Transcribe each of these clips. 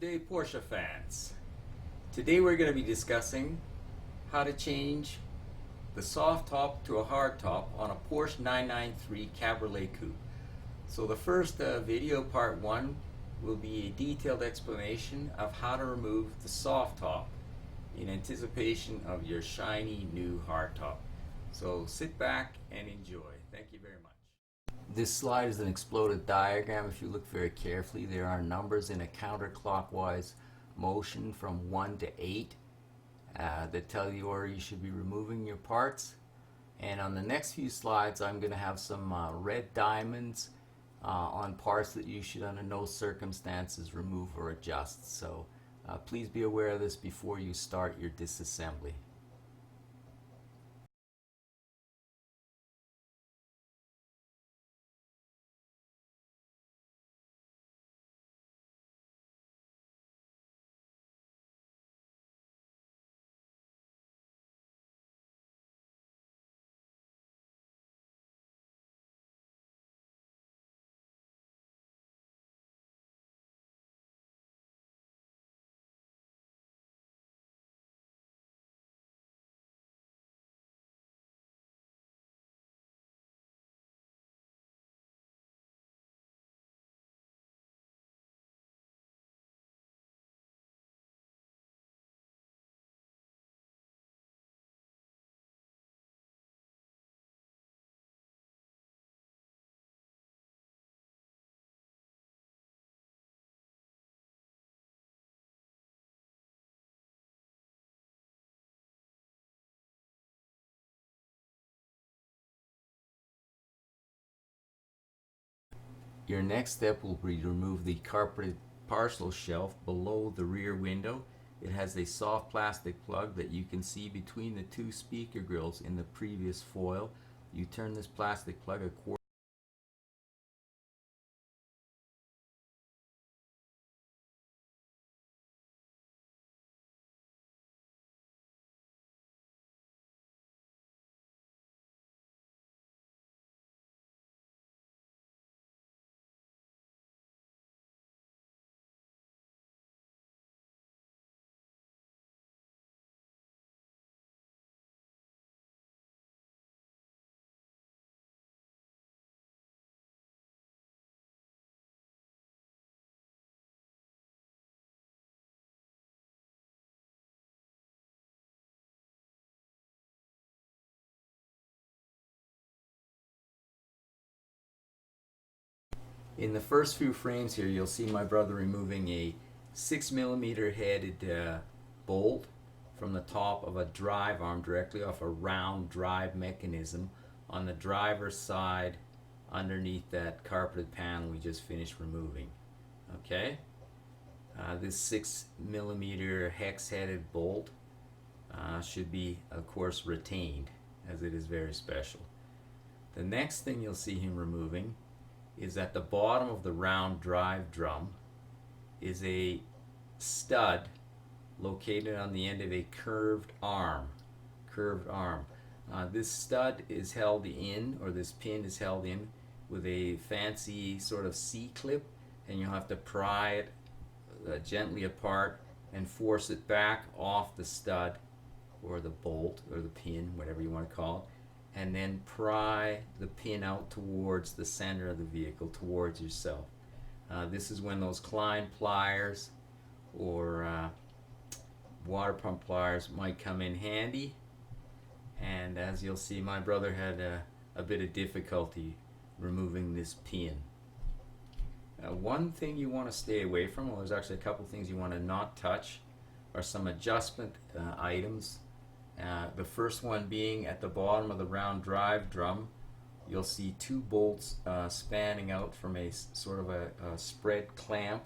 Good day, Porsche fans. Today we're going to be discussing how to change the soft top to a hard top on a Porsche 993 Cabriolet Coupe. So the first video, part 1, will be a detailed explanation of how to remove the soft top in anticipation of your shiny new hard top. So sit back and enjoy. Thank you very much. This slide is an exploded diagram. If you look very carefully, there are numbers in a counterclockwise motion from 1 to 8 that tell you where you should be removing your parts. And on the next few slides, I'm going to have some red diamonds on parts that you should under no circumstances remove or adjust. So please be aware of this before you start your disassembly. Your next step will be to remove the carpeted parcel shelf below the rear window. It has a soft plastic plug that you can see between the two speaker grills in the previous foil. You turn this plastic plug a quarter. In the first few frames here, you'll see my brother removing a 6mm headed bolt from the top of a drive arm directly off a round drive mechanism on the driver's side underneath that carpeted panel we just finished removing. Okay? This 6mm hex-headed bolt should be, of course, retained, as it is very special. The next thing you'll see him removing is at the bottom of the round drive drum is a stud located on the end of a curved arm. This stud is held in, or this pin is held in, with a fancy sort of C-clip, and you'll have to pry it gently apart and force it back off the stud, or the bolt, or the pin, whatever you want to call it, and then pry the pin out towards the center of the vehicle, towards yourself. This is when those Klein pliers or water pump pliers might come in handy, and as you'll see, my brother had a bit of difficulty removing this pin. One thing you want to stay away from, well, there's actually a couple things you want to not touch, are some adjustment items. The first one being at the bottom of the round drive drum, you'll see two bolts spanning out from a sort of a spread clamp,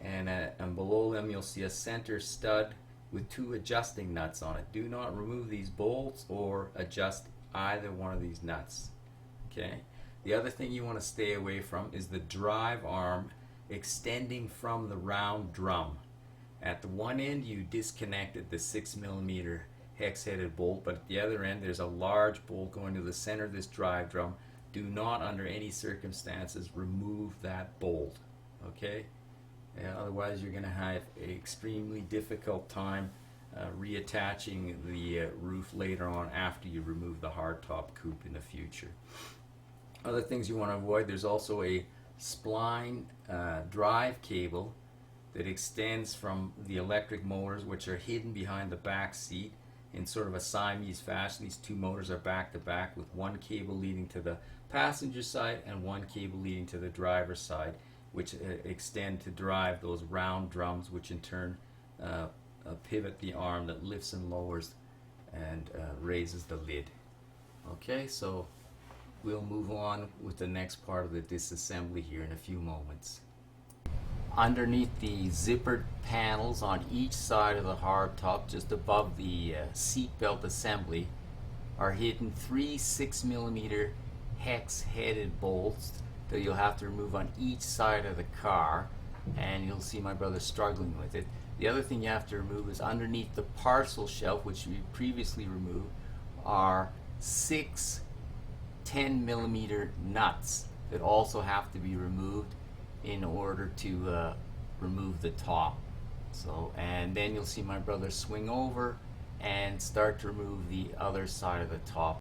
and below them you'll see a center stud with two adjusting nuts on it. Do not remove these bolts or adjust either one of these nuts. Okay. The other thing you want to stay away from is the drive arm extending from the round drum. At the one end you disconnected the 6mm hex-headed bolt, but at the other end there's a large bolt going to the center of this drive drum. Do not under any circumstances remove that bolt. Okay? Otherwise, you're going to have an extremely difficult time reattaching the roof later on after you remove the hardtop coupe in the future. Other things you want to avoid, there's also a spline drive cable that extends from the electric motors, which are hidden behind the back seat in sort of a Siamese fashion. These two motors are back to back with one cable leading to the passenger side and one cable leading to the driver's side, which extend to drive those round drums, which in turn pivot the arm that lifts and lowers and raises the lid. Okay, so we'll move on with the next part of the disassembly here in a few moments. Underneath the zippered panels on each side of the hardtop, just above the seat belt assembly, are hidden 3 6mm hex-headed bolts that you'll have to remove on each side of the car, and you'll see my brother struggling with it. The other thing you have to remove is underneath the parcel shelf, which we previously removed, are 6 10mm nuts that also have to be removed in order to remove the top. So, and then you'll see my brother swing over and start to remove the other side of the top.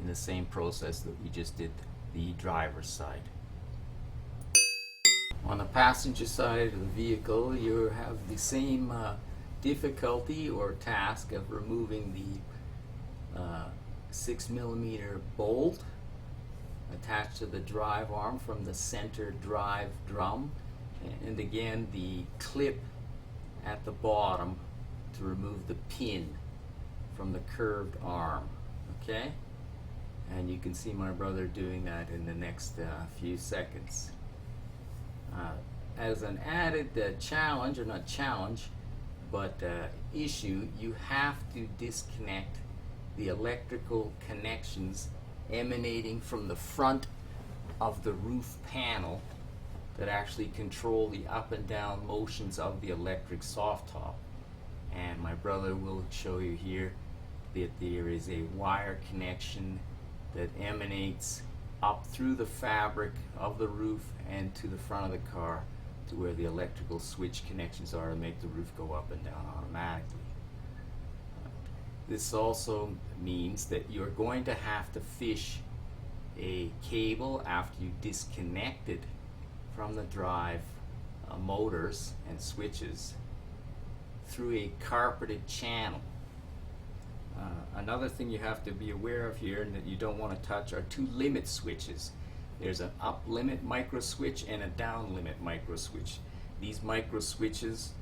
The same process that we just did the driver's side. On the passenger side of the vehicle, you have the same difficulty or task of removing the 6mm bolt attached to the drive arm from the center drive drum, and again the clip at the bottom to remove the pin from the curved arm. Okay? And you can see my brother doing that in the next few seconds. As an added challenge, or not challenge, but issue, you have to disconnect the electrical connections emanating from the front of the roof panel that actually control the up and down motions of the electric soft top. And my brother will show you here that there is a wire connection that emanates up through the fabric of the roof and to the front of the car to where the electrical switch connections are to make the roof go up and down automatically. This also means that you're going to have to fish a cable after you disconnect it from the drive motors and switches through a carpeted channel. Another thing you have to be aware of here and that you don't want to touch are two limit switches. There's an up limit micro switch and a down limit micro switch. These micro switches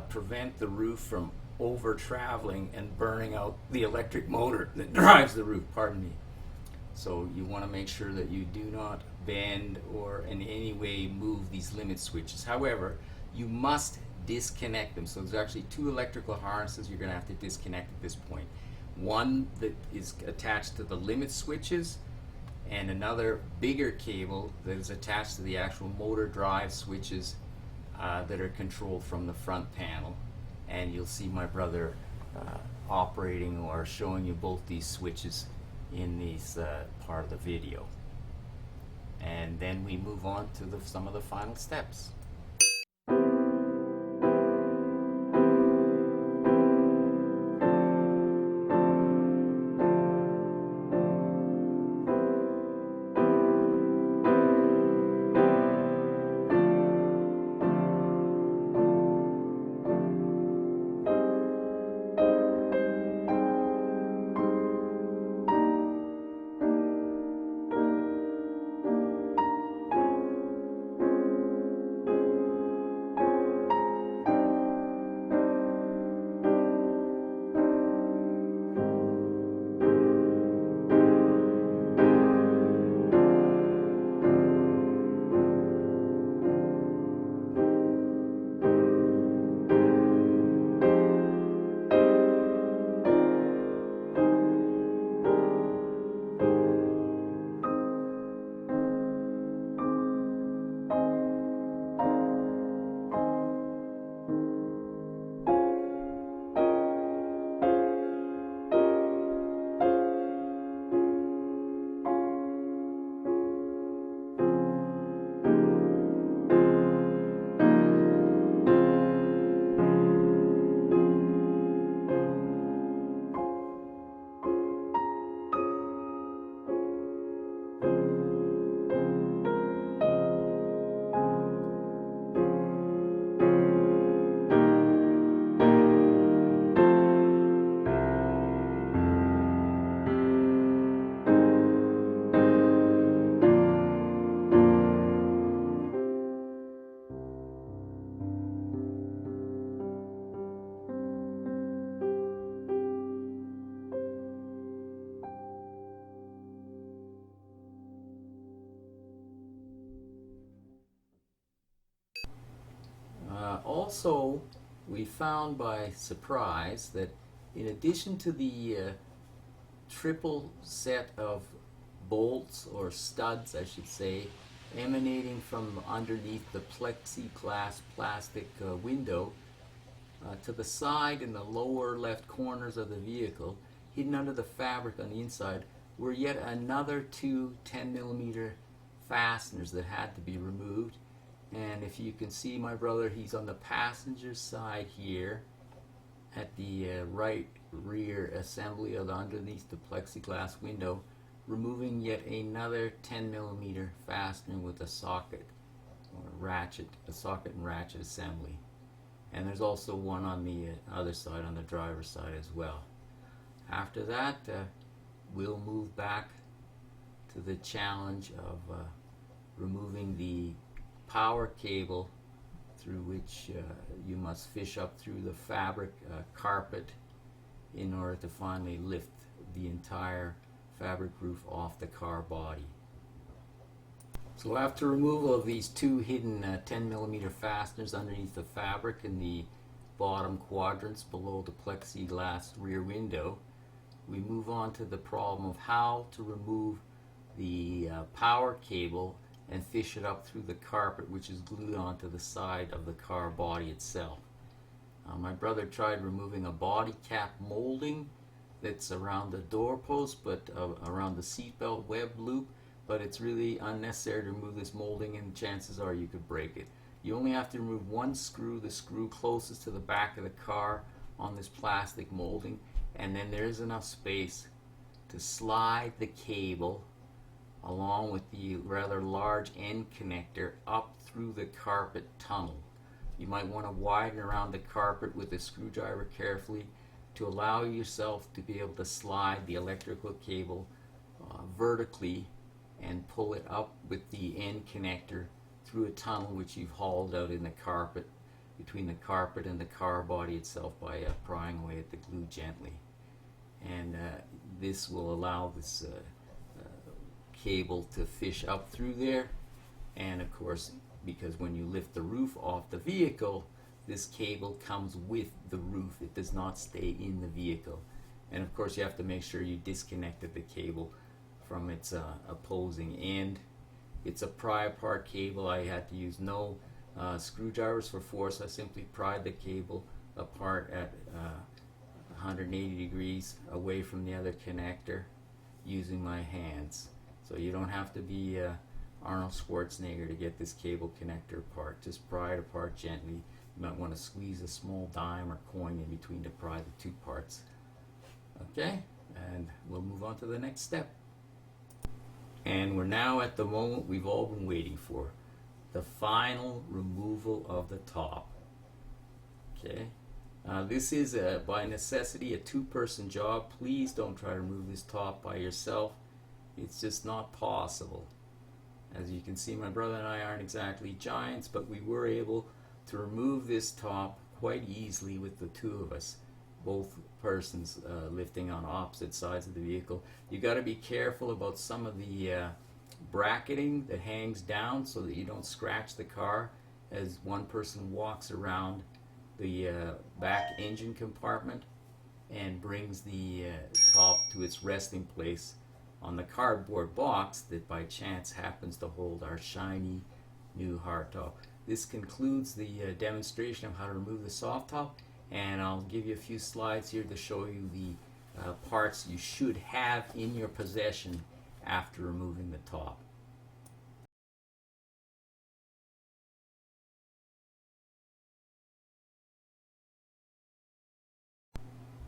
prevent the roof from over traveling and burning out the electric motor that drives the roof, pardon me. So you want to make sure that you do not bend or in any way move these limit switches. However, you must disconnect them. So there's actually two electrical harnesses you're going to have to disconnect at this point. One that is attached to the limit switches, and another bigger cable that is attached to the actual motor drive switches that are controlled from the front panel. And you'll see my brother operating or showing you both these switches in this part of the video. And then we move on to some of the final steps. Also, we found by surprise that in addition to the triple set of bolts, or studs I should say, emanating from underneath the plexiglass plastic window, to the side in the lower left corners of the vehicle, hidden under the fabric on the inside, were yet another two 10mm fasteners that had to be removed. And if you can see my brother, he's on the passenger side here at the right rear assembly of underneath the plexiglass window, removing yet another 10mm fastener with a socket or ratchet, a socket and ratchet assembly. And there's also one on the other side, on the driver's side as well. After that, we'll move back to the challenge of removing the power cable through which you must fish up through the fabric carpet in order to finally lift the entire fabric roof off the car body. So after removal of these two hidden 10mm fasteners underneath the fabric in the bottom quadrants below the plexiglass rear window, we move on to the problem of how to remove the power cable and fish it up through the carpet, which is glued onto the side of the car body itself. My brother tried removing a body cap molding that's around the doorpost, but around the seatbelt web loop, but it's really unnecessary to remove this molding, and chances are you could break it. You only have to remove one screw, the screw closest to the back of the car on this plastic molding, and then there's enough space to slide the cable along with the rather large end connector up through the carpet tunnel. You might want to widen around the carpet with a screwdriver carefully to allow yourself to be able to slide the electrical cable vertically and pull it up with the end connector through a tunnel which you've hauled out in the carpet, between the carpet and the car body itself, by prying away at the glue gently. And this will allow this cable to fish up through there. And of course, because when you lift the roof off the vehicle, this cable comes with the roof. It does not stay in the vehicle. And of course, you have to make sure you disconnected the cable from its opposing end. It's a pry apart cable. I had to use no screwdrivers for force. I simply pried the cable apart at 180 degrees away from the other connector using my hands. So you don't have to be Arnold Schwarzenegger to get this cable connector apart. Just pry it apart gently. You might want to squeeze a small dime or coin in between to pry the two parts. Okay, and we'll move on to the next step. And we're now at the moment we've all been waiting for, the final removal of the top. Okay, this is by necessity a two-person job. Please don't try to remove this top by yourself. It's just not possible. As you can see, my brother and I aren't exactly giants, but we were able to remove this top quite easily with the two of us, both persons lifting on opposite sides of the vehicle. You got to be careful about some of the bracketing that hangs down so that you don't scratch the car as one person walks around the back engine compartment and brings the top to its resting place on the cardboard box that by chance happens to hold our shiny new hardtop. This concludes the demonstration of how to remove the soft top, and I'll give you a few slides here to show you the parts you should have in your possession after removing the top.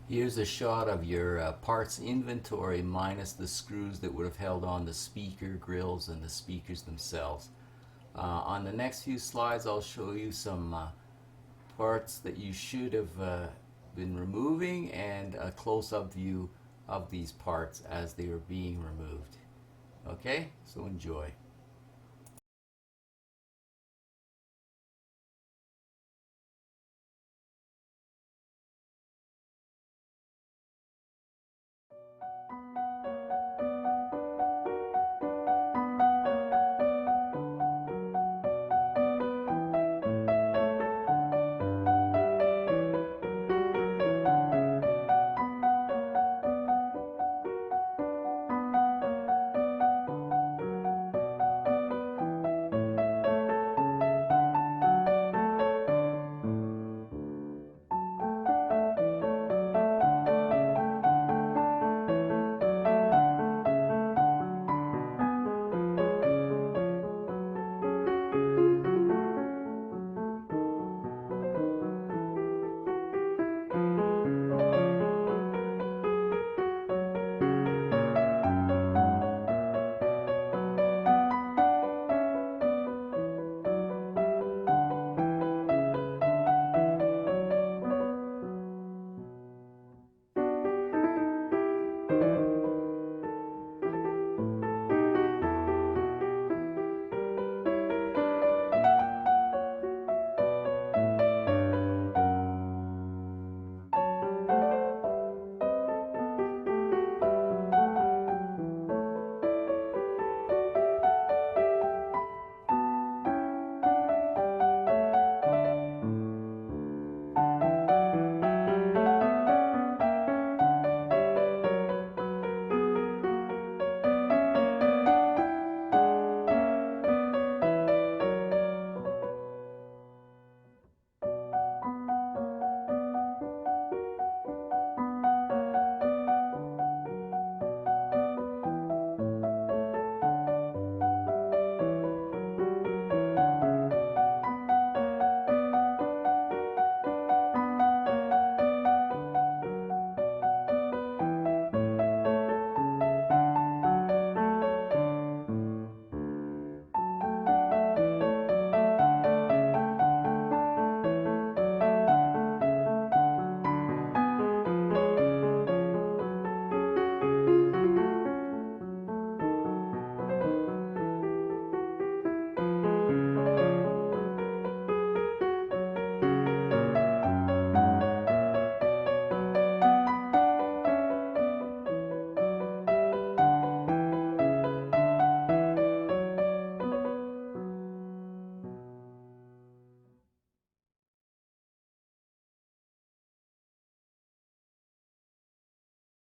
Here's a shot of your parts inventory minus the screws that would have held on the speaker grills and the speakers themselves. On the next few slides I'll show you some parts that you should have been removing and a close-up view of these parts as they are being removed. Okay, so enjoy.